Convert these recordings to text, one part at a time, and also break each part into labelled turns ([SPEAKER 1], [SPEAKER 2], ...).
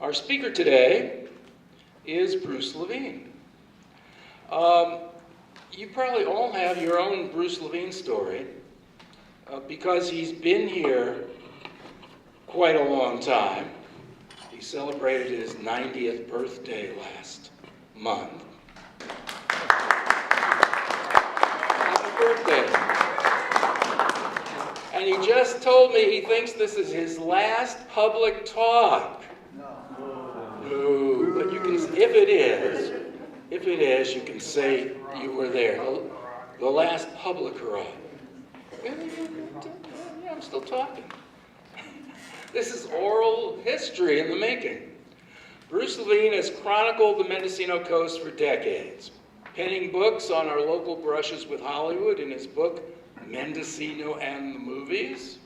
[SPEAKER 1] Our speaker today is Bruce Levene. You probably all have your own Bruce Levene story because he's been here quite a long time. He celebrated his 90th birthday last month. Happy birthday. And he just told me he thinks this is his last public talk. No, but you can, if it is, you can say you were there. The last public hurrah. Yeah, I'm still talking. This is oral history in the making. Bruce Levene has chronicled the Mendocino Coast for decades, penning books on our local brushes with Hollywood in his book, Mendocino and the Movies,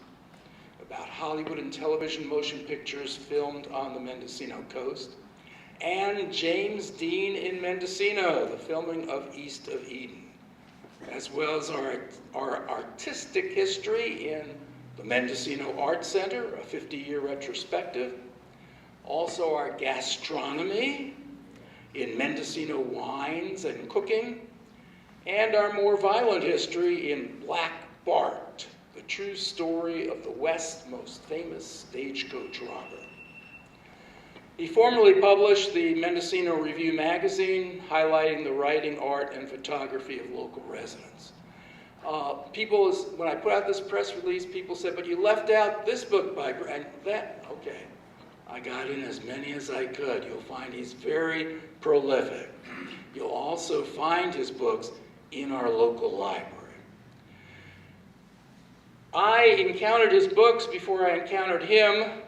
[SPEAKER 1] about Hollywood and television motion pictures filmed on the Mendocino Coast, and James Dean in Mendocino, the filming of East of Eden, as well as our artistic history in the Mendocino Art Center, a 50-year retrospective, also our gastronomy in Mendocino Wines and Cooking, and our more violent history in Black Bart, the true story of the West's most famous stagecoach robber. He formerly published the Mendocino Review magazine, highlighting the writing, art, and photography of local residents. When I put out this press release, people said, but you left out this book by Bragg. Okay. I got in as many as I could. You'll find he's very prolific. You'll also find his books in our local library. I encountered his books before I encountered him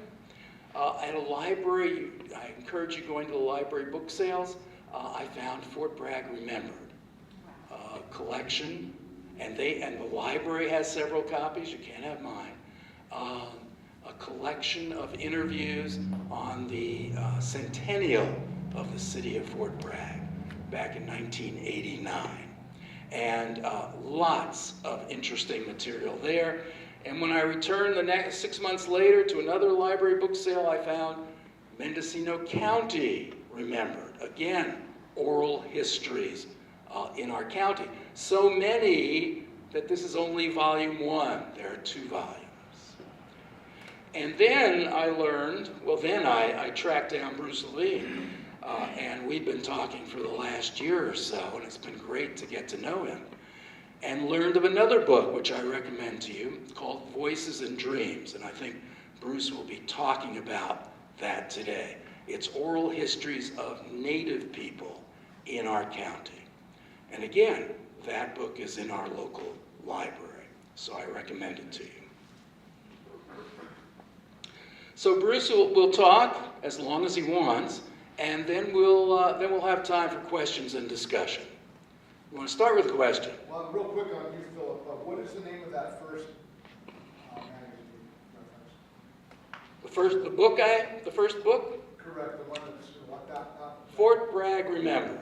[SPEAKER 1] at a library. I encourage you going to the library book sales. I found Fort Bragg Remembered collection, and the library has several copies. You can't have mine. A collection of interviews on the centennial of the city of Fort Bragg back in 1989. And lots of interesting material there. And when I returned the next 6 months later to another library book sale, I found Mendocino County Remembered. Again, oral histories in our county. So many that this is only volume 1. There are 2 volumes. And then I learned, I tracked down Bruce Levene, and we've been talking for the last year or so, and it's been great to get to know him, and learned of another book, which I recommend to you, called Voices and Dreams, and I think Bruce will be talking about that today. It's oral histories of Native people in our county. And again, that book is in our local library, so I recommend it to you. So Bruce will talk as long as he wants, and then we'll have time for questions and discussion. You want to start with a question?
[SPEAKER 2] Well, real quick on you, Philip. What is the name of that first magazine reference?
[SPEAKER 1] The first book?
[SPEAKER 2] Correct. The one that's
[SPEAKER 1] Fort Bragg Remembered.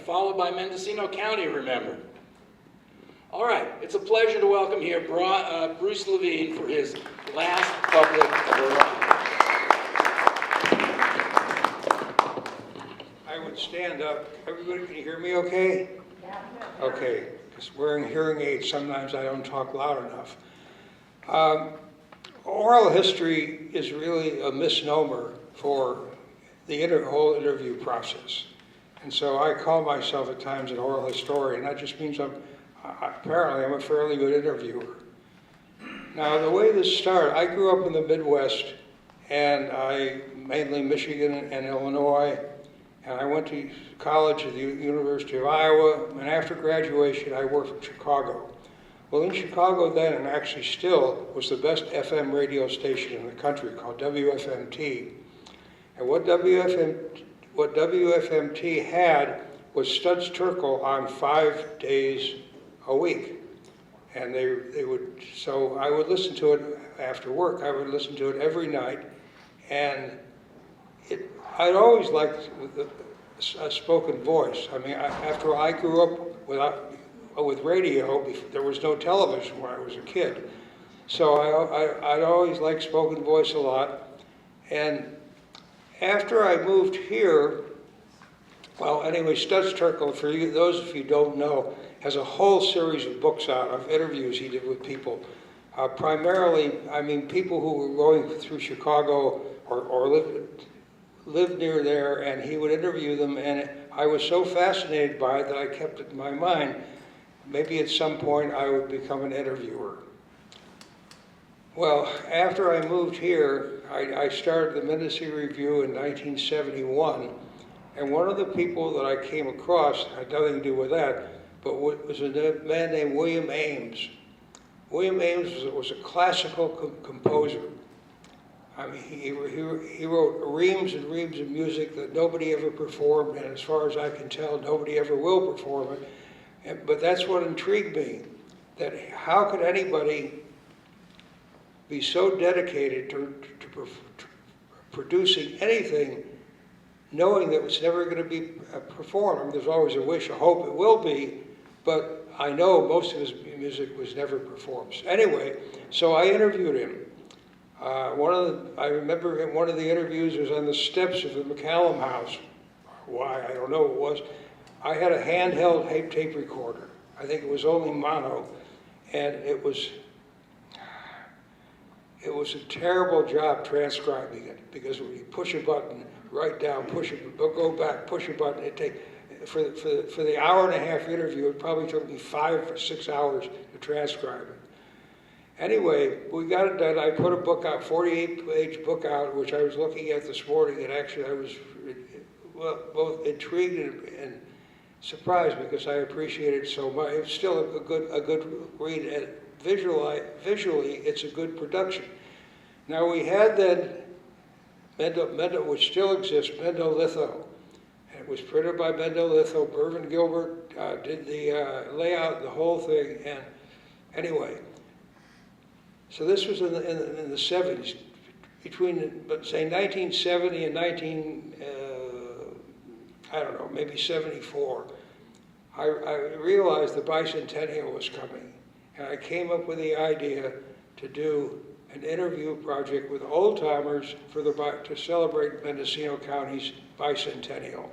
[SPEAKER 1] Followed by Mendocino County Remembered. All right, it's a pleasure to welcome here Bruce Levene for his last public hurrah.
[SPEAKER 3] I would stand up. Everybody can hear me okay? Yeah. Okay, because wearing hearing aids, sometimes I don't talk loud enough. Oral history is really a misnomer for the whole interview process. And so I call myself at times an oral historian. That just means apparently I'm a fairly good interviewer. Now, the way this started, I grew up in the Midwest, and mainly Michigan and Illinois, and I went to college at the University of Iowa, and after graduation, I worked in Chicago. Well, in Chicago then, and actually still, was the best FM radio station in the country called WFMT. And what WFMT had was Studs Terkel on 5 days a week. And so I would listen to it after work. I would listen to it every night. And I'd always liked a spoken voice. I mean, after I grew up with radio, there was no television when I was a kid. So I'd always liked spoken voice a lot. And after I moved here, well, anyway, Studs Terkel, for you, those of you who don't know, has a whole series of books out of interviews he did with people. Primarily, I mean, people who were going through Chicago or lived near there, and he would interview them, and I was so fascinated by it that I kept it in my mind. Maybe at some point I would become an interviewer. Well, after I moved here, I started the Mendocino Review in 1971, and one of the people that I came across had nothing to do with that, but was a man named William Ames. William Ames was a classical composer. I mean, he wrote reams and reams of music that nobody ever performed, and as far as I can tell, nobody ever will perform it. But that's what intrigued me, that how could anybody be so dedicated to producing anything knowing that it's never going to be performed. I mean, there's always a wish, a hope it will be, but I know most of his music was never performed. Anyway, so I interviewed him. I remember one of the interviews was on the steps of the McCallum House. Why, I don't know what it was. I had a handheld tape recorder. I think it was only mono, and it was a terrible job transcribing it, because when you push a button, write down, push it, go back, push a button, for the hour and a half interview, it probably took me 5 or 6 hours to transcribe it. Anyway, we got it done. I put a book out, 48-page book out, which I was looking at this morning, and actually I was both intrigued and surprised because I appreciated it so much. It's still a good read, and visually it's a good production. Now we had then Mendo, which still exists, Mendolitho. And it was printed by Mendolitho. Mervyn Gilbert did the layout, the whole thing. And anyway, so this was in the 70s, between, say, 1970 and I don't know, maybe 74. I realized the bicentennial was coming. And I came up with the idea to do an interview project with old-timers to celebrate Mendocino County's bicentennial.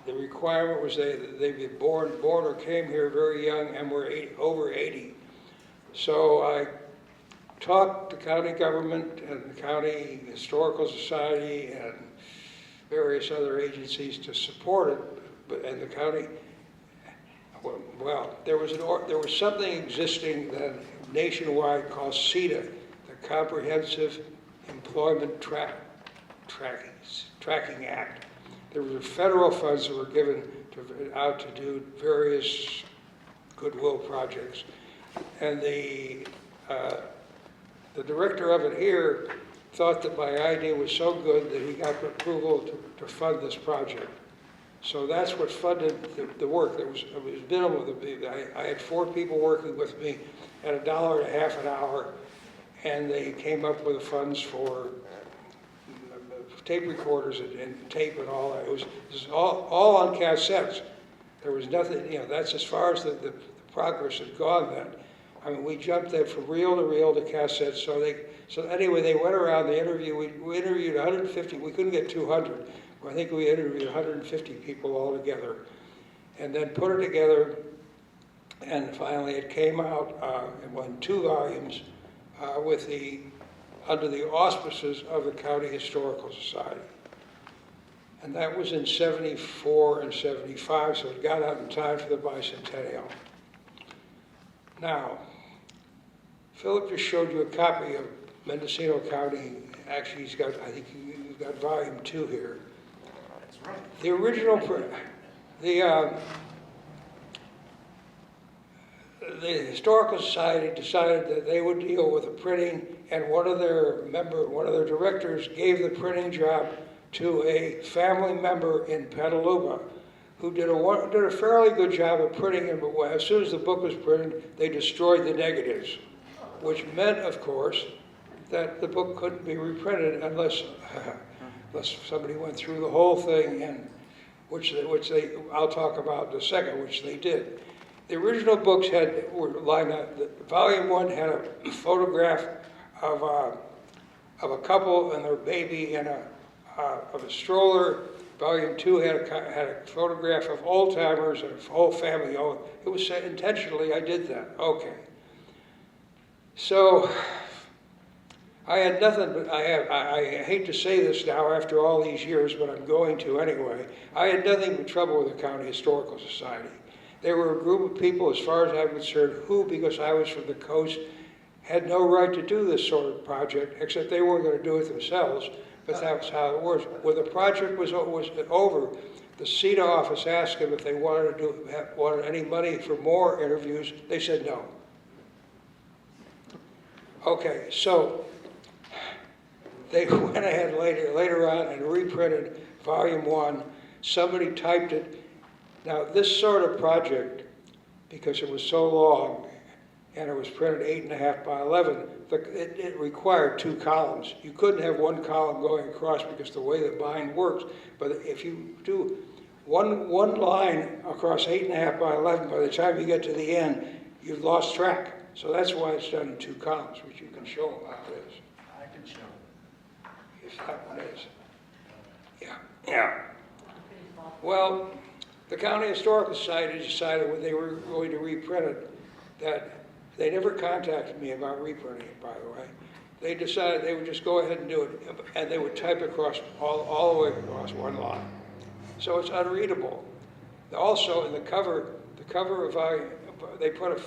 [SPEAKER 3] The requirement was they be born or came here very young and were over 80. So I talked to county government and the County Historical Society and various other agencies to support it, and the county. Well, there was something existing then nationwide called CETA, the Comprehensive Employment Tracking Act. There were federal funds that were given out to do various goodwill projects, and the director of it here thought that my idea was so good that he got approval to fund this project. So that's what funded the work. It was minimal. I had 4 people working with me at $1.50 an hour, and they came up with the funds for tape recorders and tape and all that. It was all on cassettes. There was nothing, that's as far as the progress had gone then. I mean, we jumped then from reel to reel to cassettes. So anyway, they went around the interview. We interviewed 150. We couldn't get 200. I think we interviewed 150 people altogether, and then put it together, and finally it came out in 2 volumes under the auspices of the County Historical Society. And that was in 74 and 75, so it got out in time for the bicentennial. Now, Philip just showed you a copy of Mendocino County. Actually, I think you've got volume 2 here. The original, the Historical Society decided that they would deal with the printing, and one of their directors gave the printing job to a family member in Petaluma, who did a fairly good job of printing it, but as soon as the book was printed, they destroyed the negatives, which meant, of course, that the book couldn't be reprinted unless somebody went through the whole thing, and which I'll talk about in a second, which they did. The original books were lined up. Volume 1 had a photograph of a couple and their baby in of a stroller. Volume 2 had a photograph of old timers and a whole family. Oh, it was said intentionally I did that. Okay. So I had nothing but I hate to say this now after all these years, but I'm going to anyway. I had nothing but trouble with the County Historical Society. They were a group of people, as far as I'm concerned, who, because I was from the coast, had no right to do this sort of project, except they weren't going to do it themselves. But that's how it works. When the project was over, the CETA office asked them if they wanted any money for more interviews. They said no. Okay, so they went ahead later on and reprinted Volume 1. Somebody typed it. Now, this sort of project, because it was so long, and it was printed 8.5 by 11, it required 2 columns. You couldn't have 1 column going across because the way the bind works. But if you do one line across 8.5 by 11, by the time you get to the end, you've lost track. So that's why it's done in 2 columns, which you can show them how it is.
[SPEAKER 1] I can show.
[SPEAKER 3] If that one is. Yeah. Well, the County Historical Society decided when they were going to reprint it that they never contacted me about reprinting it, by the way. They decided they would just go ahead and do it, and they would type across all the way across 1 line. So it's unreadable. Also, in the cover of they put a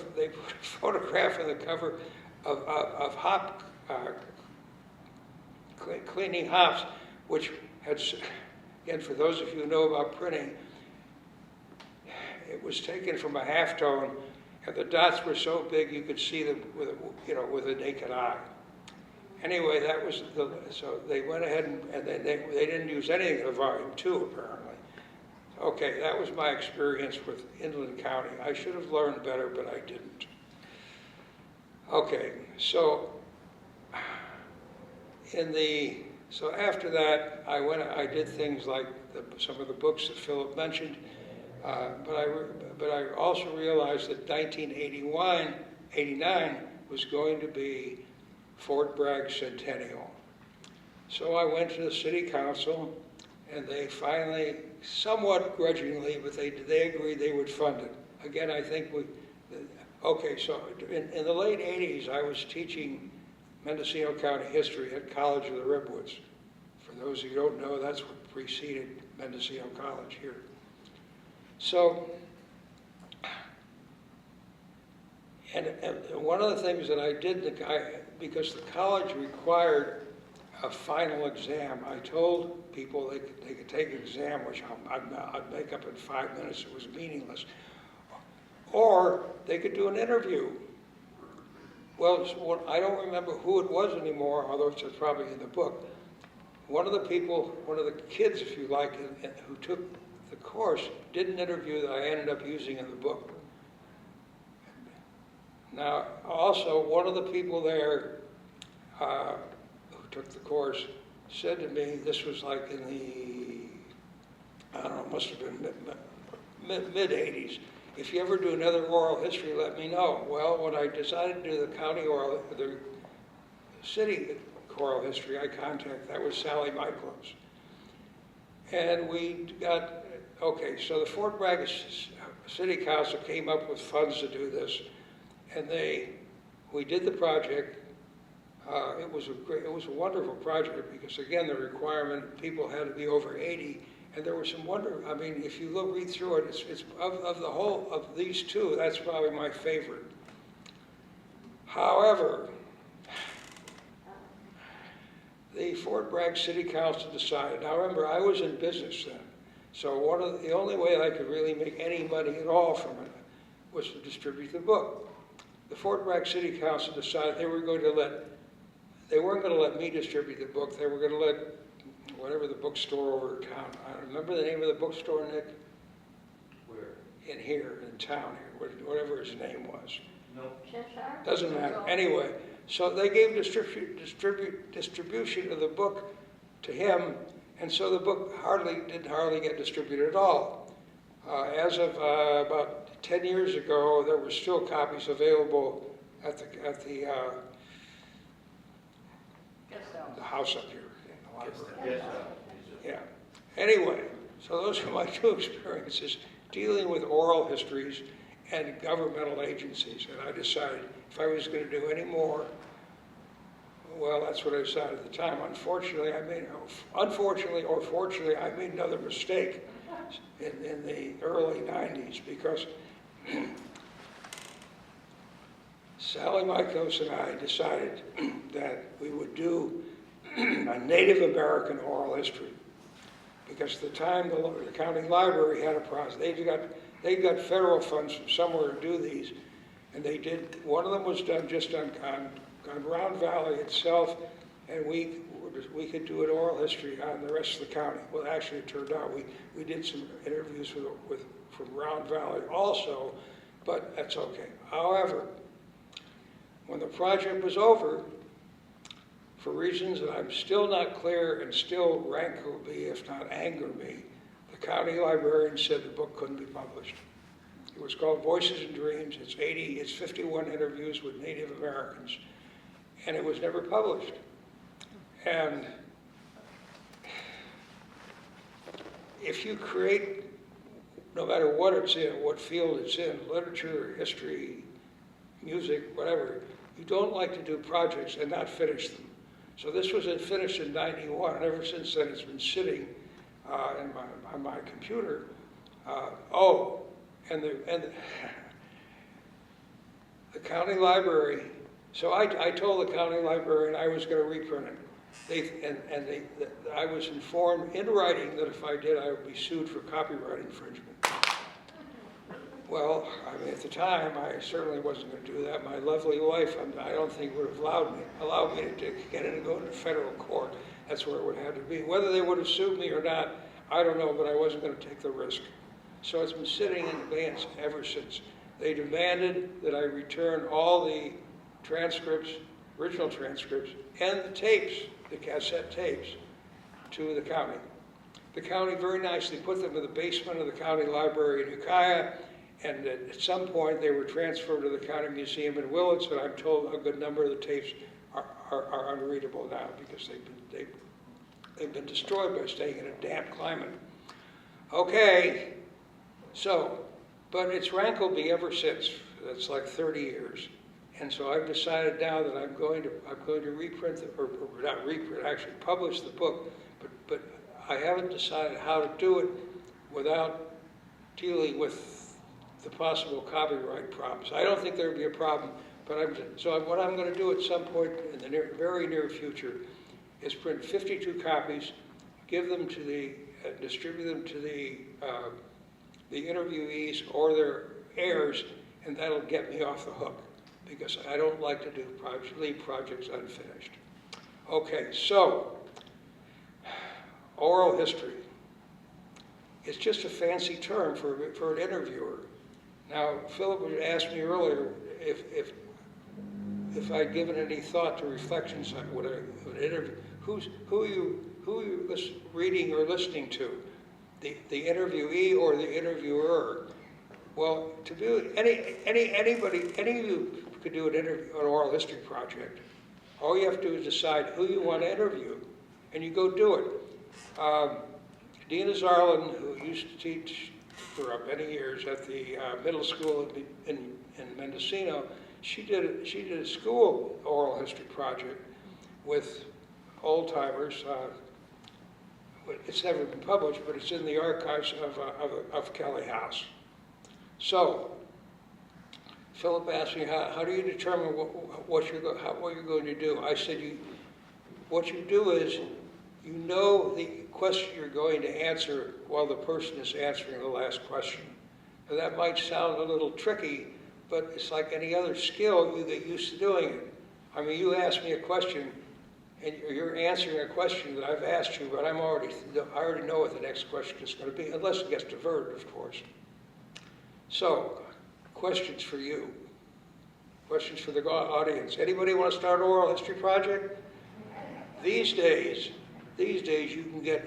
[SPEAKER 3] photograph in the cover of hop cleaning hops, which had, again, for those of you who know about printing, it was taken from a halftone, and the dots were so big you could see them with a naked eye. Anyway, that was so they went ahead and they didn't use anything of Volume 2 apparently. Okay, that was my experience with Inland County. I should have learned better, but I didn't. Okay, so after that, I did things like some of the books that Philip mentioned, but I also realized that 1989 was going to be Fort Bragg Centennial. So I went to the city council, and they finally, somewhat grudgingly, but they agreed they would fund it. Again, I think so in the late 80s, I was teaching Mendocino County history at College of the Redwoods. For those who don't know, that's what preceded Mendocino College here. So, and one of the things that I did, because the college required a final exam, I told people they could take an exam, which I'd make up in 5 minutes. It was meaningless. Or they could do an interview. Well, I don't remember who it was anymore, although it's probably in the book. One of the kids, if you like, who took the course, did an interview that I ended up using in the book. Now, also, one of the people there who took the course said to me, this was like in the, I don't know, must have been mid-80s. If you ever do another oral history, let me know. Well, when I decided to do the city oral history, that was Sally Michaels. And we got, so the Fort Bragg City Council came up with funds to do this, and we did the project. It was a wonderful project because, again, the requirement, people had to be over 80, and there was some if you read through it, it's of the whole of these 2, that's probably my favorite. However, the Fort Bragg City Council decided, now remember, I was in business then, so the only way I could really make any money at all from it was to distribute the book. The Fort Bragg City Council decided they weren't going to let me distribute the book. They were going to let whatever the bookstore over town. I remember the name of the bookstore, Nick?
[SPEAKER 1] Where?
[SPEAKER 3] In town here, whatever his name was.
[SPEAKER 1] No.
[SPEAKER 3] Doesn't matter. Anyway, so they gave distribution of the book to him, and so the book didn't hardly get distributed at all. As of about 10 years ago, there were still copies available at the the house up here in the library. Yeah. Anyway, so those are my two experiences dealing with oral histories and governmental agencies. And I decided if I was going to do any more, well, that's what I decided at the time. Unfortunately or fortunately, I made another mistake in the early 90s because Sally Mikos and I decided that we would do a Native American oral history. Because at the time, the county library had a process. They got federal funds from somewhere to do these, and they did. One of them was done just on Round Valley itself, and we could do an oral history on the rest of the county. Well, actually, it turned out we did some interviews from Round Valley also, but that's okay. However, when the project was over, for reasons that I'm still not clear and still rankle me, if not anger me, the county librarian said the book couldn't be published. It was called Voices and Dreams. It's 51 interviews with Native Americans, and it was never published. And if you create, no matter what it's in, what field it's in, literature, history, music, whatever, you don't like to do projects and not finish them. So this was finished in '91, and ever since then it's been sitting on my computer. And the county library. So I told the county librarian I was going to reprint it. I was informed in writing that if I did, I would be sued for copyright infringement. Well, I mean, at the time, I certainly wasn't going to do that. My lovely wife, I don't think would have allowed me to get in and go to federal court. That's where it would have to be. Whether they would have sued me or not, I don't know, but I wasn't going to take the risk. So it's been sitting in abeyance ever since. They demanded that I return all the transcripts, original transcripts, and the tapes, the cassette tapes, to the county. The county very nicely put them in the basement of the county library in Ukiah. And at some point, they were transferred to the County Museum in Willits, and I'm told a good number of the tapes are unreadable now because they've been destroyed by staying in a damp climate. Okay, so, but it's rankled me ever since. That's like 30 years. And so I've decided now that I'm going to reprint, or not reprint, actually publish the book, but I haven't decided how to do it without dealing with the possible copyright problems. I don't think there would be a problem, but what I'm going to do at some point in the very near future is print 52 copies, give them to distribute them to the interviewees or their heirs, and that'll get me off the hook because I don't like to leave projects unfinished. Okay, so oral history. It's just a fancy term for an interviewer. Now, Philip had asked me earlier if I'd given any thought to reflections on what an interview. Who are you reading or listening to? The interviewee or the interviewer? Well, to do any of you could do an oral history project. All you have to do is decide who you want to interview, and you go do it. Dina Zarlin, who used to teach for many years at the middle school in Mendocino, she did a school oral history project with old timers. It's never been published, but it's in the archives of Kelly House. So Philip asked me, how do you determine what you're going to do? I said, what you do is you know the question you're going to answer while the person is answering the last question. Now, that might sound a little tricky, but it's like any other skill you get used to doing it. I mean, you ask me a question, and you're answering a question that I've asked you, but I already know what the next question is going to be, unless it gets diverted, of course. So, questions for you. Questions for the audience. Anybody want to start an oral history project? These days you can get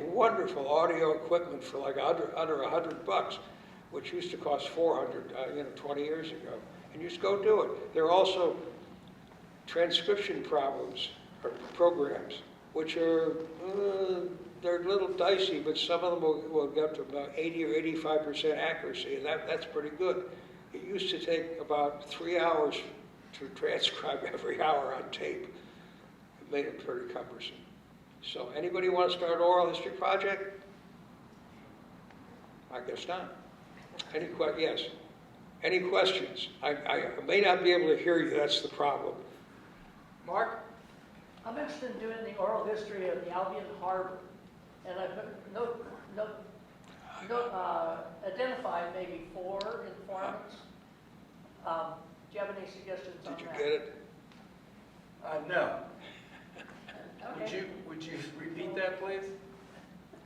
[SPEAKER 3] wonderful audio equipment for like under $100, which used to cost $400, 20 years ago. And you just go do it. There are also transcription problems or programs, which are, they're a little dicey, but some of them will get up to about 80 or 85% accuracy, and that's pretty good. It used to take about 3 hours to transcribe every hour on tape. It made it pretty cumbersome. So anybody want to start an oral history project? I guess not. Yes. Any questions? I may not be able to hear you, that's the problem.
[SPEAKER 4] Mark?
[SPEAKER 5] I'm interested in doing the oral history of the Albion Harbor, and I've identified maybe 4 informants. Do you have any suggestions on
[SPEAKER 3] Did you
[SPEAKER 5] that?
[SPEAKER 3] get it?
[SPEAKER 4] No.
[SPEAKER 5] Okay.
[SPEAKER 4] Would you repeat that, please?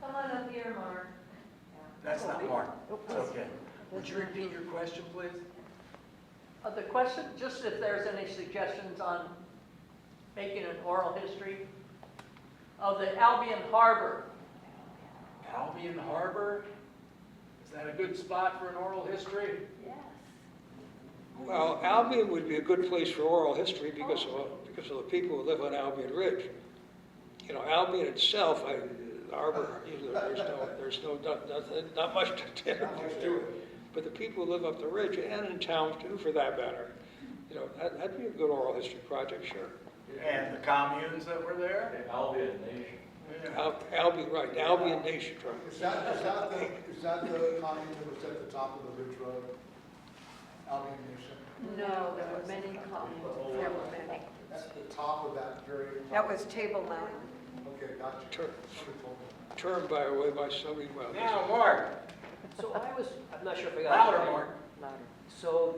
[SPEAKER 6] Come on up here, Mark.
[SPEAKER 4] That's not Mark. It's okay. Would you repeat your question, please?
[SPEAKER 5] The question, just if there's any suggestions on making an oral history of the Albion Harbor.
[SPEAKER 4] Albion Harbor? Is that a good spot for an oral history?
[SPEAKER 6] Yes.
[SPEAKER 3] Well, Albion would be a good place for oral history because of the people who live on Albion Ridge. You know, Albion itself, the harbor, not much to interview. But the people who live up the ridge, and in towns too, for that matter, you know, that'd be a good oral history project, sure.
[SPEAKER 4] And the communes that were there?
[SPEAKER 7] Albion Nation.
[SPEAKER 3] Albion, right, the Albion Nation, right.
[SPEAKER 2] Is that the commune that was at the top of the Ridge Road? Albion Nation?
[SPEAKER 6] No, there were many comments. There were many.
[SPEAKER 2] At the top of that very.
[SPEAKER 6] That was Table Mountain.
[SPEAKER 2] Okay, gotcha.
[SPEAKER 3] Sure.
[SPEAKER 2] Somebody told me.
[SPEAKER 3] Turned by away by somebody, well.
[SPEAKER 4] Now, Mark.
[SPEAKER 8] So I'm not sure if I got
[SPEAKER 4] Louder,
[SPEAKER 8] it right.
[SPEAKER 4] Mark.
[SPEAKER 8] So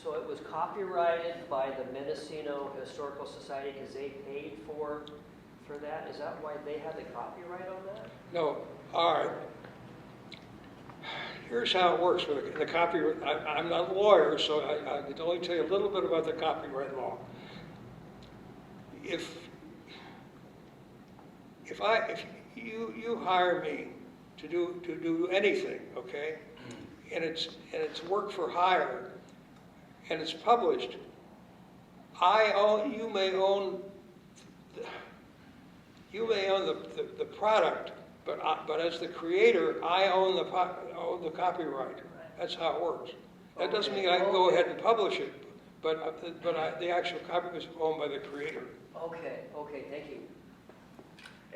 [SPEAKER 8] so it was copyrighted by the Mendocino Historical Society because they paid for that? Is that why they had the copyright on that?
[SPEAKER 3] No, all right. Here's how it works with the copyright. I'm not a lawyer, so I can only tell you a little bit about the copyright law. If you hire me to do anything, okay, and it's work for hire, and it's published, you may own the product, but as the creator, I own the copyright. That's how it works. That doesn't mean I can go ahead and publish it, but the actual copyright is owned by the creator.
[SPEAKER 8] Okay, thank you.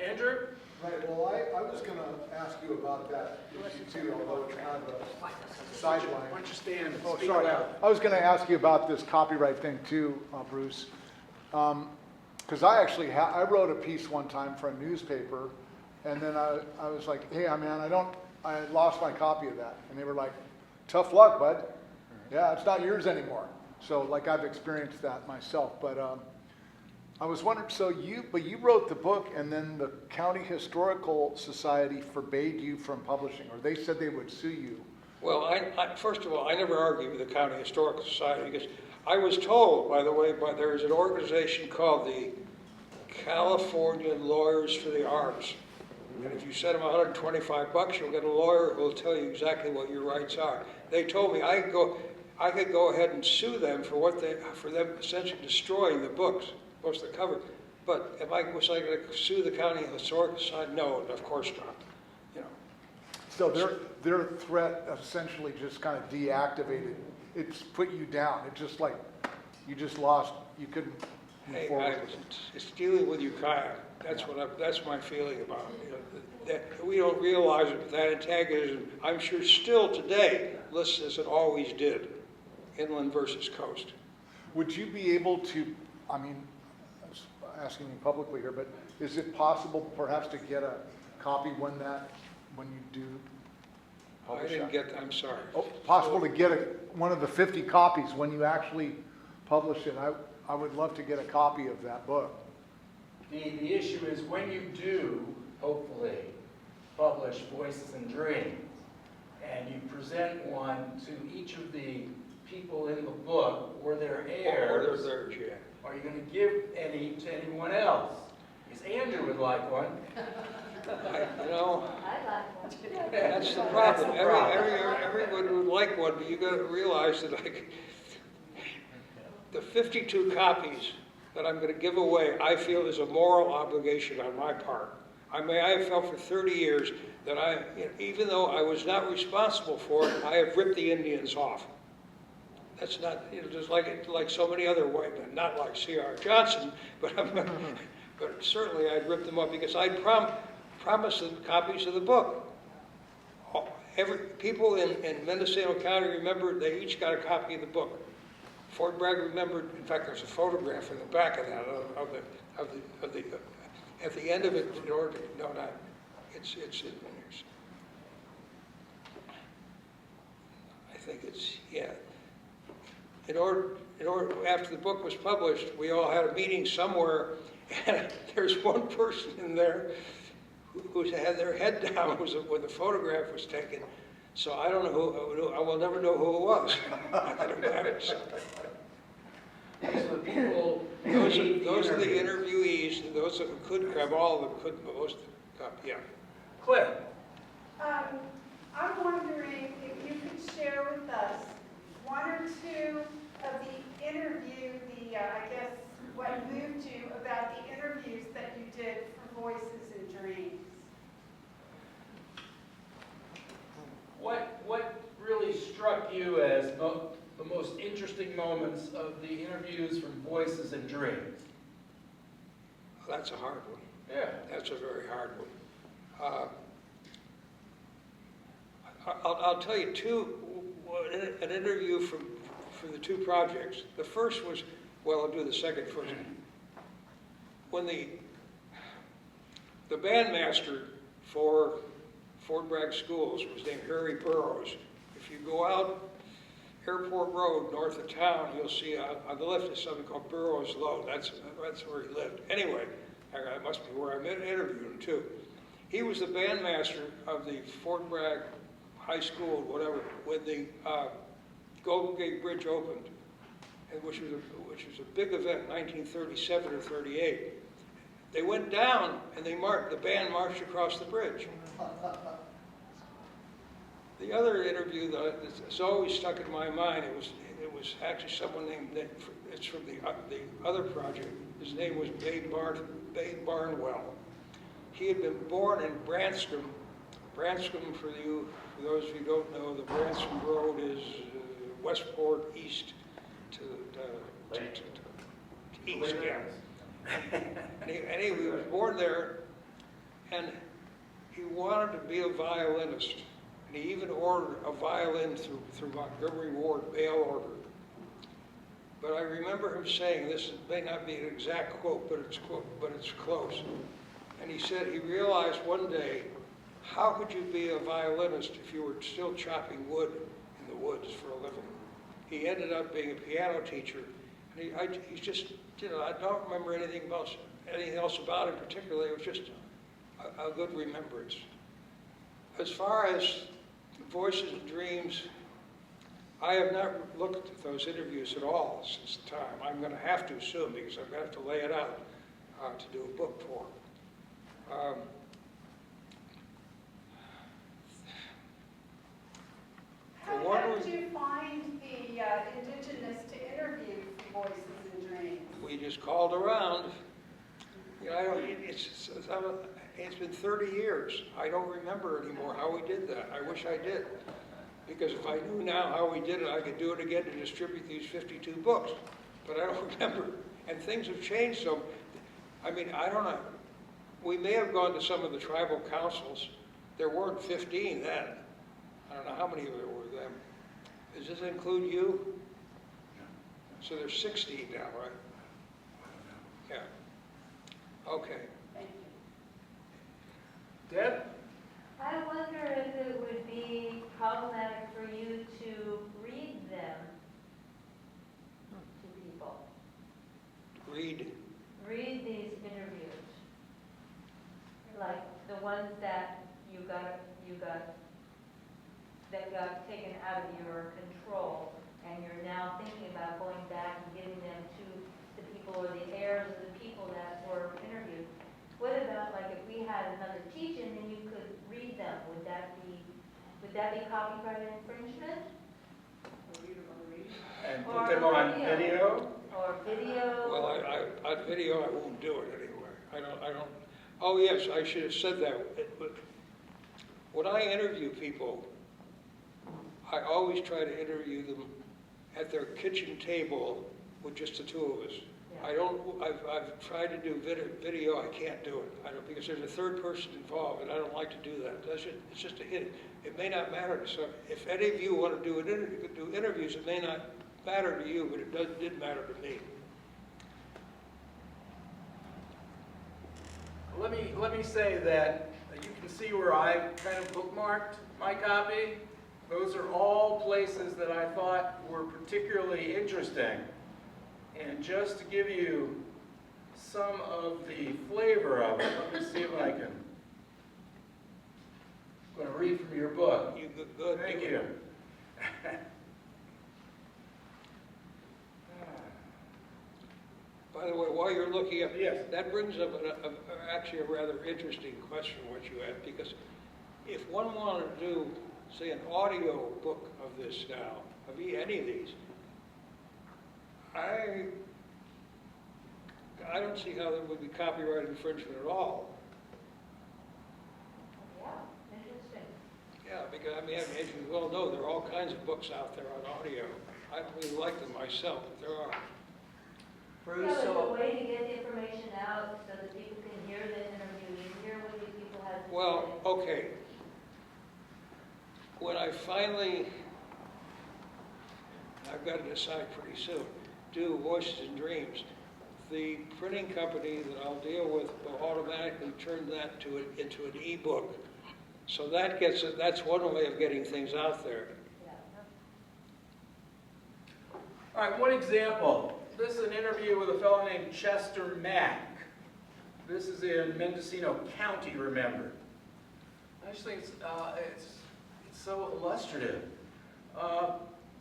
[SPEAKER 4] Andrew?
[SPEAKER 2] Right, well, I was gonna ask you about that issue too, although it's kind of a sideline.
[SPEAKER 4] Why don't you stand and
[SPEAKER 2] Oh,
[SPEAKER 4] speak
[SPEAKER 2] sorry.
[SPEAKER 4] loud?
[SPEAKER 2] I was going to ask you about this copyright thing too, Bruce. Because I wrote a piece one time for a newspaper, and then I was like, hey, man, I lost my copy of that. And they were like, tough luck, bud. Yeah, it's not yours anymore. So like I've experienced that myself. But I was wondering, but you wrote the book, and then the County Historical Society forbade you from publishing, or they said they would sue you.
[SPEAKER 3] Well, first of all, I never argued with the County Historical Society because I was told, by the way, there's an organization called the California Lawyers for the Arts. And if you send them $125, you'll get a lawyer who will tell you exactly what your rights are. They told me I could go ahead and sue them for them essentially destroying the books, most of the cover. But was I going to sue the County Historical Society? No, of course not. You know.
[SPEAKER 2] So their threat essentially just kind of deactivated. It's put you down. It's just like you just lost. You couldn't move
[SPEAKER 3] Hey,
[SPEAKER 2] forward.
[SPEAKER 3] it's dealing with your kayak. That's my feeling about it. You know, that we don't realize it, but that antagonism, I'm sure still today, lists as it always did, inland versus coast.
[SPEAKER 2] Would you be able to? I mean, I'm asking you publicly here, but is it possible perhaps to get a copy when you do?
[SPEAKER 3] I didn't get. I'm sorry.
[SPEAKER 2] Oh, possible to get one of the 50 copies when you actually publish it. I would love to get a copy of that book.
[SPEAKER 4] The issue is when you do, hopefully, publish Voices and Dreams, and you present one to each of the people in the book or their heirs,
[SPEAKER 3] Yeah.
[SPEAKER 4] are you going to give any to anyone else? Because Andrew would like one.
[SPEAKER 3] You know,
[SPEAKER 6] I like one.
[SPEAKER 3] that's the problem. Everyone would like one, but you got to realize that the 52 copies that I'm going to give away, I feel is a moral obligation on my part. I have felt for 30 years that even though I was not responsible for it, I have ripped the Indians off. That's not, just like so many other white men, not like C.R. Johnson, but certainly I'd ripped them off because I'd promised them copies of the book. People in Mendocino County Remembered, they each got a copy of the book. Fort Bragg Remembered, in fact, there's a photograph in the back of that, at the end of it, in order to, no, not, it's in yours. I think it's, yeah. In order, after the book was published, we all had a meeting somewhere, and there's one person in there who had their head down when the photograph was taken. So I don't know who, I will never know who it was. Not that it matters.
[SPEAKER 4] So the people.
[SPEAKER 3] Those are the interviewees, and those that could grab all of them, couldn't, but most yeah.
[SPEAKER 4] Cliff,
[SPEAKER 7] I'm wondering if you could share with us one or two of the interview, I guess, what moved you about the interviews that you did for Voices and Dreams.
[SPEAKER 4] what really struck you as the most interesting moments of the interviews from Voices and Dreams?
[SPEAKER 3] That's a hard one.
[SPEAKER 4] Yeah.
[SPEAKER 3] That's a very hard one. I'll tell you an interview for the two projects. The first was, well, I'll do the second first. When the bandmaster for Fort Bragg Schools was named Harry Burroughs. If you go out Airport Road, north of town, you'll see on the left is something called Burroughs Low. That's where he lived. Anyway, that must be where I interviewed him too. He was the bandmaster of the Fort Bragg High School, whatever, when the Golden Gate Bridge opened, and which was a big event, 1937 or 38. They went down and the band marched across the bridge. The other interview that's always stuck in my mind, it was actually someone named Nick. It's from the other project. His name was Babe Barnwell. He had been born in Branscombe. Branscombe, for those of you who don't know, the Branscombe Road is Westport east to east. Yeah. And he was born there, and he wanted to be a violinist. And he even ordered a violin through Montgomery Ward mail order. But I remember him saying, this may not be an exact quote, but it's close. And he said he realized one day, how could you be a violinist if you were still chopping wood in the woods for a living? He ended up being a piano teacher. And he's just, I don't remember anything else about him particularly. It was just a good remembrance. As far as Voices and Dreams, I have not looked at those interviews at all since the time. I'm going to have to soon because I'm going to have to lay it out to do a book for.
[SPEAKER 7] How did you find the indigenous to interview for Voices and Dreams?
[SPEAKER 3] We just called around. It's been 30 years. I don't remember anymore how we did that. I wish I did. Because if I knew now how we did it, I could do it again to distribute these 52 books. But I don't remember. And things have changed, so, I don't know. We may have gone to some of the tribal councils. There weren't 15 then. I don't know how many there were then. Does this include you? So there's 16 now, right? Yeah. Okay.
[SPEAKER 7] Thank you.
[SPEAKER 4] Deb?
[SPEAKER 6] I wonder if it would be problematic for you to read them to people.
[SPEAKER 3] Read.
[SPEAKER 6] Read these interviews, like the ones that that got taken out of your control, and you're now thinking about going back and giving them to the people or the heirs of the people that were interviewed. What about, like, if we had another teach-in and you could read them? Would that be copyright infringement?
[SPEAKER 4] And
[SPEAKER 6] Or
[SPEAKER 4] put them on
[SPEAKER 6] video.
[SPEAKER 4] video?
[SPEAKER 6] or video?
[SPEAKER 3] Well, on video, I won't do it anyway. I don't, oh yes, I should have said that. But when I interview people, I always try to interview them at their kitchen table with just the two of us. I've tried to do video, I can't do it. Because there's a third person involved, and I don't like to do that. It's just a hit. It may not matter to some. If any of you want to do interviews, it may not matter to you, but it did matter to me.
[SPEAKER 4] Let me say that you can see where I kind of bookmarked my copy. Those are all places that I thought were particularly interesting. And just to give you some of the flavor of it, let me see if I can. I'm going to read from your book.
[SPEAKER 3] You good?
[SPEAKER 4] Thank you.
[SPEAKER 3] By the way, while you're looking up,
[SPEAKER 4] Yes.
[SPEAKER 3] that brings up actually a rather interesting question, what you asked, because if one wanted to do, say, an audio book of this now, of any of these, I don't see how there would be copyright infringement at all.
[SPEAKER 6] Yeah, interesting.
[SPEAKER 3] Yeah, because, I mean, as you well know, there are all kinds of books out there on audio. I don't really like them myself, but there are.
[SPEAKER 8] Bruce,
[SPEAKER 6] Yeah, but the
[SPEAKER 8] so,
[SPEAKER 6] way to get the information out so that people can hear the interview, hear what these people have to say.
[SPEAKER 3] Well, okay. When I finally, I've got to decide pretty soon, do Voices and Dreams, the printing company that I'll deal with will automatically turn that into an e-book. So that's one way of getting things out there.
[SPEAKER 6] Yeah.
[SPEAKER 4] All right, one example. This is an interview with a fellow named Chester Mack. This is in Mendocino County Remembered. I just think it's so illustrative.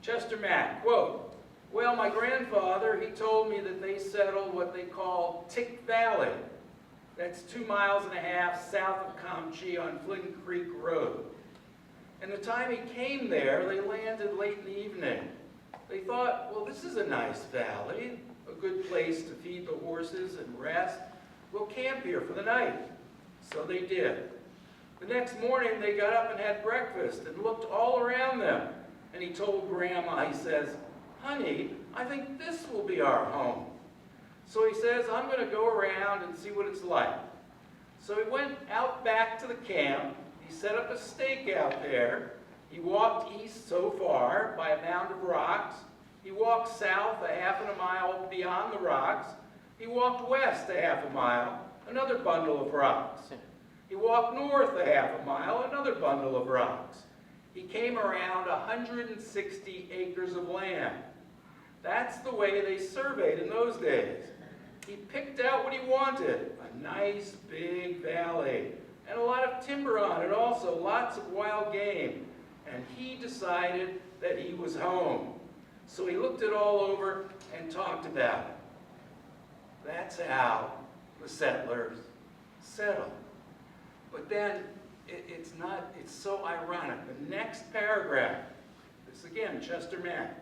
[SPEAKER 4] Chester Mack, quote, "Well, my grandfather, he told me that they settled what they call Tick Valley. That's 2.5 miles south of Comchee on Flint Creek Road. And the time he came there, they landed late in the evening. They thought, well, this is a nice valley, a good place to feed the horses and rest. We'll camp here for the night." So they did. The next morning, they got up and had breakfast and looked all around them. And he told Grandma, he says, "Honey, I think this will be our home." So he says, "I'm going to go around and see what it's like." So he went out back to the camp. He set up a stake out there. He walked east so far by a mound of rocks. He walked south a half a mile beyond the rocks. He walked west a half a mile, another bundle of rocks. He walked north a half a mile, another bundle of rocks. He came around 160 acres of land. That's the way they surveyed in those days. He picked out what he wanted, a nice big valley, and a lot of timber on it also, lots of wild game. And he decided that he was home. So he looked it all over and talked about it. That's how the settlers settled. But then it's so ironic. The next paragraph, this again, Chester Mack.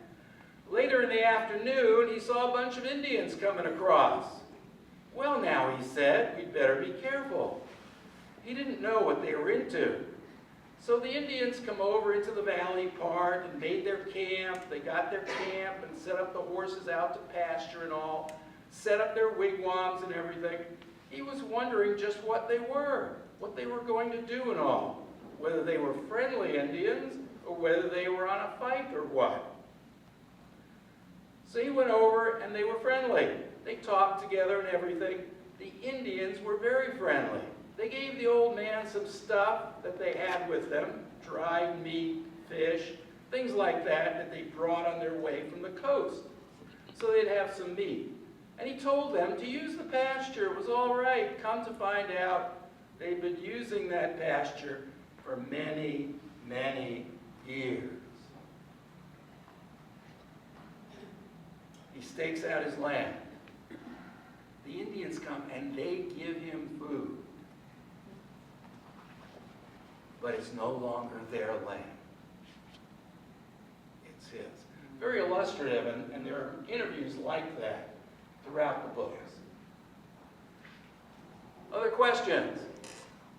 [SPEAKER 4] Later in the afternoon, he saw a bunch of Indians coming across. "Well, now," he said, "we'd better be careful." He didn't know what they were into. So the Indians come over into the valley part and made their camp. They got their camp and set up the horses out to pasture and all, set up their wigwams and everything. He was wondering just what they were going to do and all, whether they were friendly Indians or whether they were on a fight or what. So he went over and they were friendly. They talked together and everything. The Indians were very friendly. They gave the old man some stuff that they had with them, dried meat, fish, things like that they brought on their way from the coast. So they'd have some meat. And he told them to use the pasture. It was all right. Come to find out, they'd been using that pasture for many, many years. He stakes out his land. The Indians come and they give him food. But it's no longer their land. It's his. very illustrative, and there are interviews like that throughout the books. Other questions?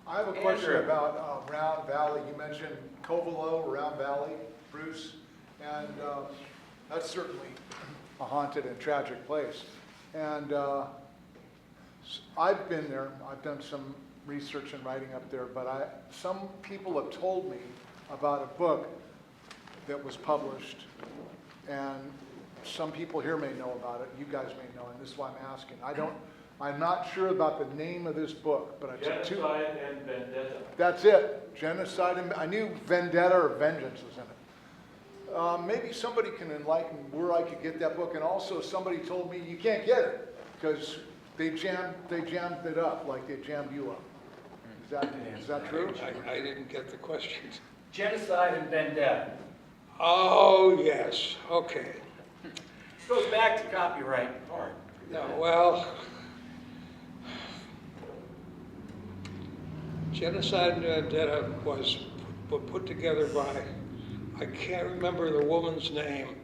[SPEAKER 2] I have a question
[SPEAKER 4] Andrew.
[SPEAKER 2] about Round Valley. You mentioned Covelo, Round Valley, Bruce, and that's certainly a haunted and tragic place. And I've been there. I've done some research and writing up there, but some people have told me about a book that was published, and some people here may know about it. You guys may know, and this is why I'm asking. I'm not sure about the name of this book, but I took two.
[SPEAKER 9] Genocide and Vendetta.
[SPEAKER 2] That's it. Genocide and I knew Vendetta or Vengeance was in it. Maybe somebody can enlighten where I could get that book. And also somebody told me you can't get it because they jammed it up like they jammed you up. Is that true?
[SPEAKER 3] I didn't get the questions.
[SPEAKER 4] Genocide and Vendetta.
[SPEAKER 3] Oh, yes, okay.
[SPEAKER 4] Goes back to copyright part.
[SPEAKER 3] No, well, Genocide and Vendetta was put together by, I can't remember the woman's name,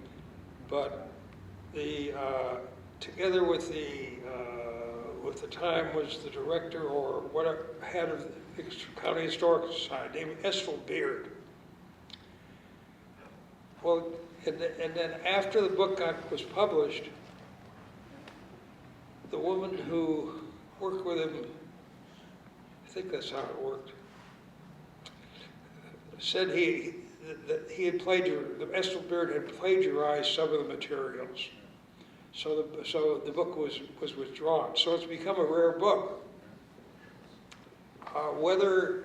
[SPEAKER 3] but together with the time was the director or whatever, head of the County Historical Society, named Ethel Beard. Well, and then after the book was published, the woman who worked with him, I think that's how it worked, said that he had Ethel Beard had plagiarized some of the materials. So the book was withdrawn. So it's become a rare book. Whether,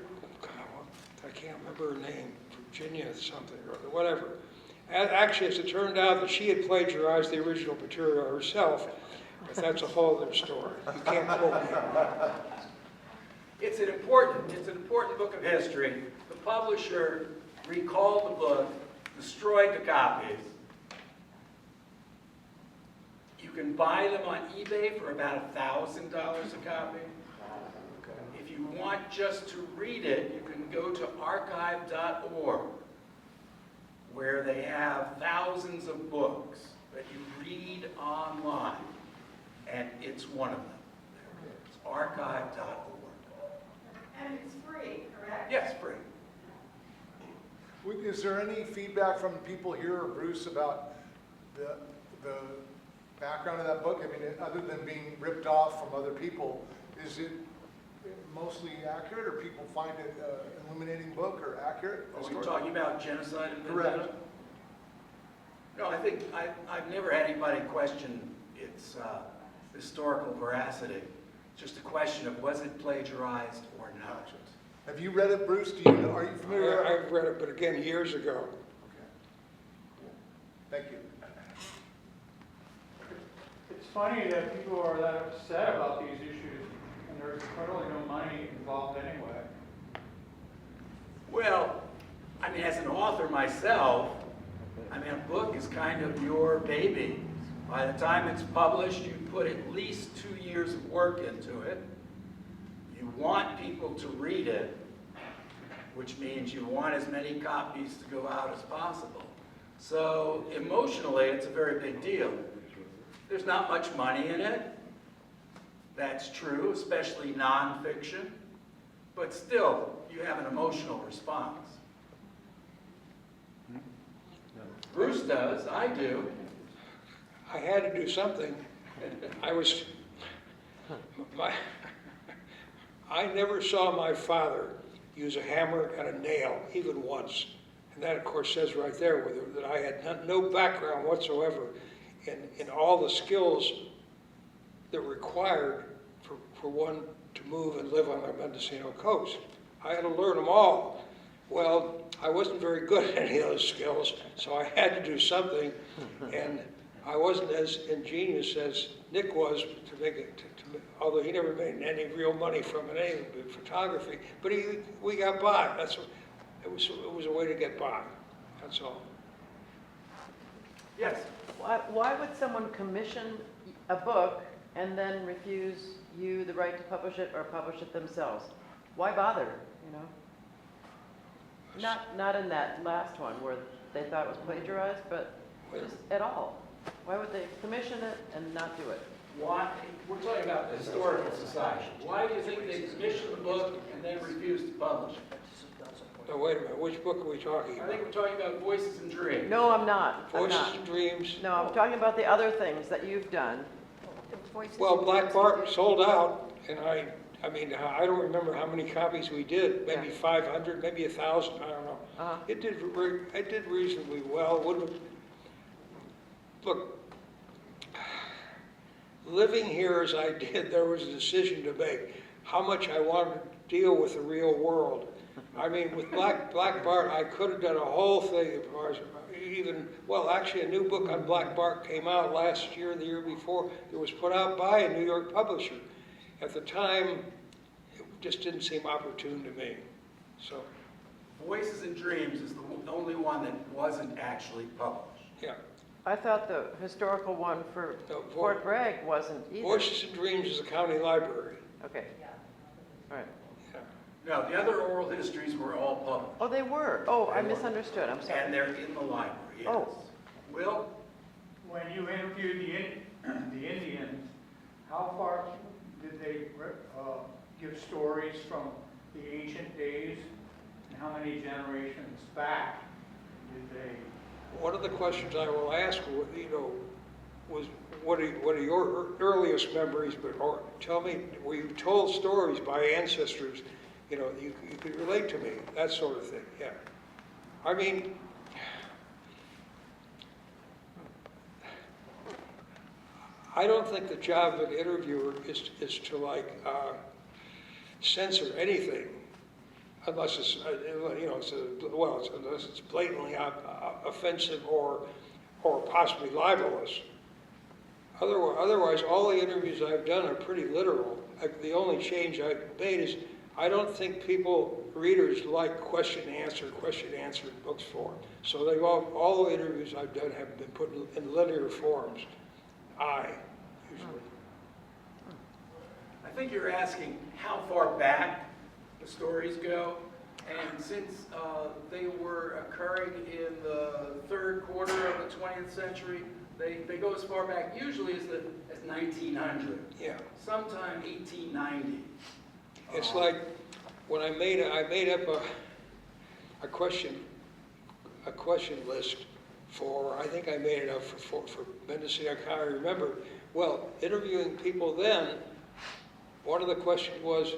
[SPEAKER 3] I can't remember her name, Virginia something or whatever. Actually, as it turned out, that she had plagiarized the original material herself, but that's a whole other story. You can't quote me.
[SPEAKER 4] It's an important book of history. The publisher recalled the book, destroyed the copies. You can buy them on eBay for about $1,000 a copy. If you want just to read it, you can go to archive.org, where they have thousands of books that you read online, and it's one of them. It's archive.org.
[SPEAKER 7] And it's free, correct?
[SPEAKER 4] Yes, free.
[SPEAKER 2] Is there any feedback from people here or Bruce about the background of that book? I mean, other than being ripped off from other people, is it mostly accurate, or people find it an illuminating book or accurate?
[SPEAKER 4] Are we talking about genocide and
[SPEAKER 2] Correct.
[SPEAKER 4] Vendetta? No, I think I've never had anybody question its historical veracity. It's just a question of was it plagiarized or not.
[SPEAKER 2] Have you read it, Bruce? Do you know? Are you familiar?
[SPEAKER 3] I've read it, but again, years ago.
[SPEAKER 2] Thank you.
[SPEAKER 9] It's funny that people are that upset about these issues, and there's totally no money involved anyway.
[SPEAKER 4] Well, I mean, as an author myself, I mean, a book is kind of your baby. By the time it's published, you put at least 2 years of work into it. You want people to read it, which means you want as many copies to go out as possible. So emotionally, it's a very big deal. There's not much money in it. That's true, especially nonfiction. But still, you have an emotional response. Bruce does, I do.
[SPEAKER 3] I had to do something. I never saw my father use a hammer and a nail, even once. And that, of course, says right there that I had no background whatsoever in all the skills that were required for one to move and live on the Mendocino Coast. I had to learn them all. Well, I wasn't very good at any of those skills, so I had to do something, and I wasn't as ingenious as Nick was to make it, although he never made any real money from it, any photography, but we got by. It was a way to get by, that's all.
[SPEAKER 4] Yes.
[SPEAKER 10] Why would someone commission a book and then refuse you the right to publish it or publish it themselves? Why bother, you know? Not in that last one where they thought it was plagiarized, but Just at all? Why would they commission it and not do it?
[SPEAKER 4] Why, we're talking about the Historical Society. Why do you think they commissioned the book and then refused to publish it?
[SPEAKER 3] Now, wait a minute, which book are we talking
[SPEAKER 4] I
[SPEAKER 3] about?
[SPEAKER 4] think we're talking about Voices and Dreams.
[SPEAKER 10] No, I'm not. I'm
[SPEAKER 3] Voices
[SPEAKER 10] not.
[SPEAKER 3] and Dreams?
[SPEAKER 10] No, I'm talking about the other things that you've done.
[SPEAKER 3] Well, Black Bart sold out, and I don't remember how many copies we did, maybe
[SPEAKER 10] Yeah.
[SPEAKER 3] 500, maybe 1,000, I don't know.
[SPEAKER 10] Uh-huh.
[SPEAKER 3] It did reasonably well. Look, living here as I did, there was a decision to make, how much I wanted to deal with the real world. I mean, with Black Bart, I could have done a whole thing as far as actually a new book on Black Bart came out last year, the year before. It was put out by a New York publisher. At the time, it just didn't seem opportune to me, so,
[SPEAKER 4] Voices and Dreams is the only one that wasn't actually published.
[SPEAKER 3] yeah.
[SPEAKER 10] I thought the historical one for
[SPEAKER 3] No,
[SPEAKER 10] Fort Bragg wasn't either.
[SPEAKER 3] Voices and Dreams is a county library.
[SPEAKER 10] Okay. All right.
[SPEAKER 3] Yeah.
[SPEAKER 4] No, the other oral histories were all published.
[SPEAKER 10] Oh, they were. Oh, I
[SPEAKER 4] They were.
[SPEAKER 10] misunderstood. I'm
[SPEAKER 4] And
[SPEAKER 10] sorry.
[SPEAKER 4] they're in the library, yes.
[SPEAKER 10] Oh.
[SPEAKER 4] Will?
[SPEAKER 9] When you interviewed the Indians, how far did they give stories from the ancient days? And how many generations back did they?
[SPEAKER 3] One of the questions I will ask, was what are your earliest memories? Or tell me, were you told stories by ancestors? You could relate to me, that sort of thing. Yeah. I mean, I don't think the job of an interviewer is to censor anything, unless it's unless it's blatantly offensive or possibly libelous. Otherwise, all the interviews I've done are pretty literal. The only change I've made is I don't think readers like question answer in books form. So all the interviews I've done have been put in linear forms. Usually.
[SPEAKER 4] I think you're asking how far back the stories go. And since they were occurring in the third quarter of the 20th century, they go as far back usually as 1900.
[SPEAKER 3] Yeah.
[SPEAKER 4] Sometime 1890.
[SPEAKER 3] It's like when I made up a question list for, I think I made it up for Mendocino County Remembered. Well, interviewing people then, one of the questions was,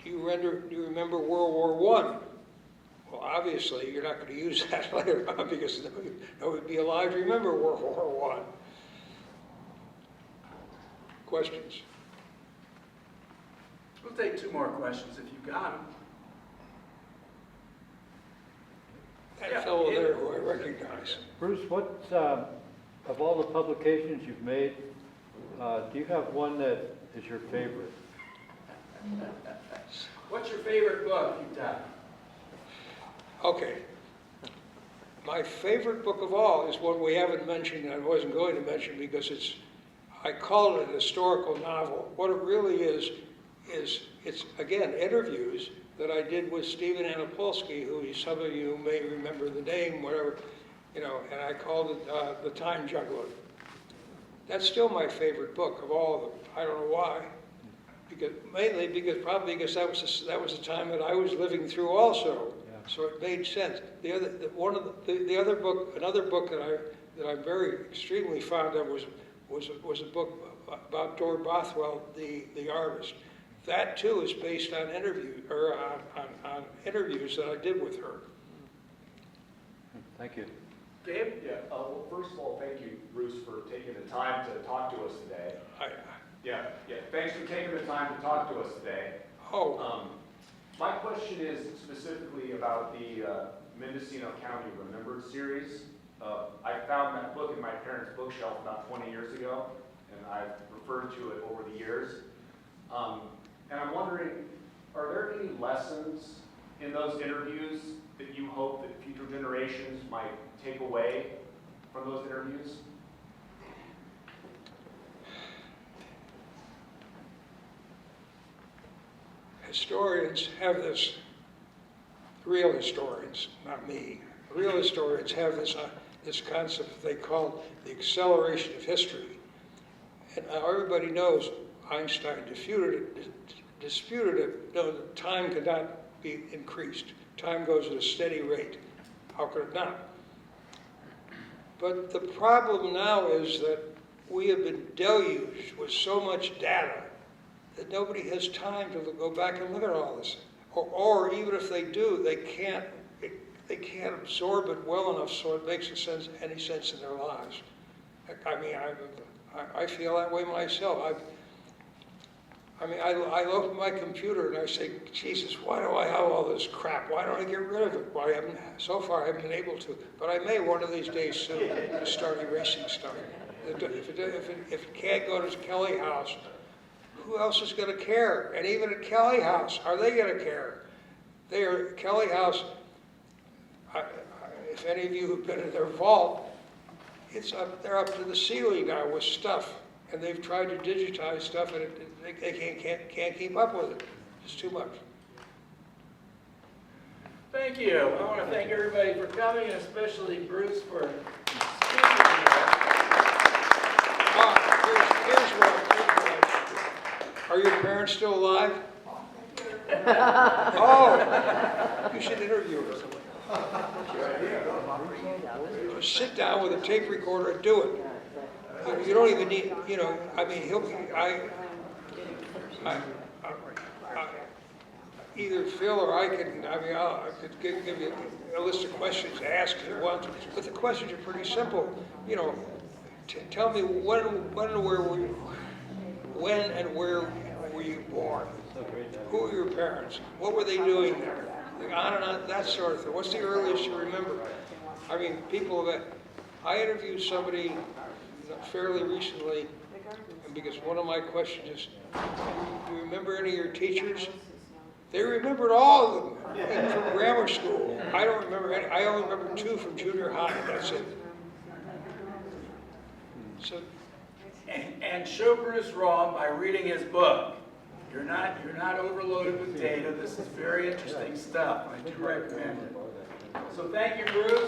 [SPEAKER 3] do you remember World War I? Well, obviously, you're not going to use that later on because nobody would be alive to remember World War I. Questions?
[SPEAKER 4] We'll take two more questions if you got them.
[SPEAKER 3] That fellow there who I recognize.
[SPEAKER 11] Bruce, what, of all the publications you've made, do you have one that is your favorite?
[SPEAKER 4] What's your favorite book you've done?
[SPEAKER 3] Okay. My favorite book of all is one we haven't mentioned and I wasn't going to mention because I call it a historical novel. What it really is it's, again, interviews that I did with Stephen Anapolsky, who some of you may remember the name, whatever, and I called it The Time Juggler. That's still my favorite book of all of them. I don't know why. Mainly because that was the time that I was living through also.
[SPEAKER 11] Yeah.
[SPEAKER 3] So it made sense. Another book that I'm very extremely fond of was a book about Dora Bothwell, the artist. That too is based on on interviews that I did with her.
[SPEAKER 11] Thank you.
[SPEAKER 4] Gabe?
[SPEAKER 12] Yeah, well, first of all, thank you, Bruce, for taking the time to talk to us today. Yeah, thanks for taking the time to talk to us today. My question is specifically about the Mendocino County Remembered series. I found that book in my parents' bookshelf about 20 years ago, and I've referred to it over the years. And I'm wondering, are there any lessons in those interviews that you hope that future generations might take away from those interviews?
[SPEAKER 3] Historians have this, real historians, not me, real historians have this concept they call the acceleration of history. And everybody knows Einstein disputed it. No, time could not be increased. Time goes at a steady rate. How could it not? But the problem now is that we have been deluged with so much data that nobody has time to go back and look at all this. Or even if they do, they can't absorb it well enough so it makes any sense in their lives. I mean, I feel that way myself. I look at my computer and I say, Jesus, why do I have all this crap? Why don't I get rid of it? Well, so far I haven't been able to, but I may one of these days soon to start erasing stuff. If it can't go to Kelly House, who else is going to care? And even at Kelly House, are they going to care? Kelly House, if any of you have been in their vault, they're up to the ceiling now with stuff. And they've tried to digitize stuff, and they can't keep up with it. It's too much.
[SPEAKER 4] Thank you. I want to thank everybody for coming, and especially Bruce for speaking here.
[SPEAKER 3] Here's what. Are your parents still alive? Oh, you should interview her. Just sit down with a tape recorder and do it. You don't even need, I mean, either Phil or I could give you a list of questions to ask if you want to, but the questions are pretty simple. Tell me when and where were you born? Who were your parents? What were they doing there? On and on, that sort of thing. What's the earliest you remember? I mean, I interviewed somebody fairly recently, and because one of my questions is, do you remember any of your teachers? They remembered all of them from grammar school. I don't remember any. I only remember 2 from junior high. That's it. So,
[SPEAKER 4] and show Bruce wrong by reading his book. You're not overloaded with data. This is very interesting stuff. I do recommend it. So thank you, Bruce.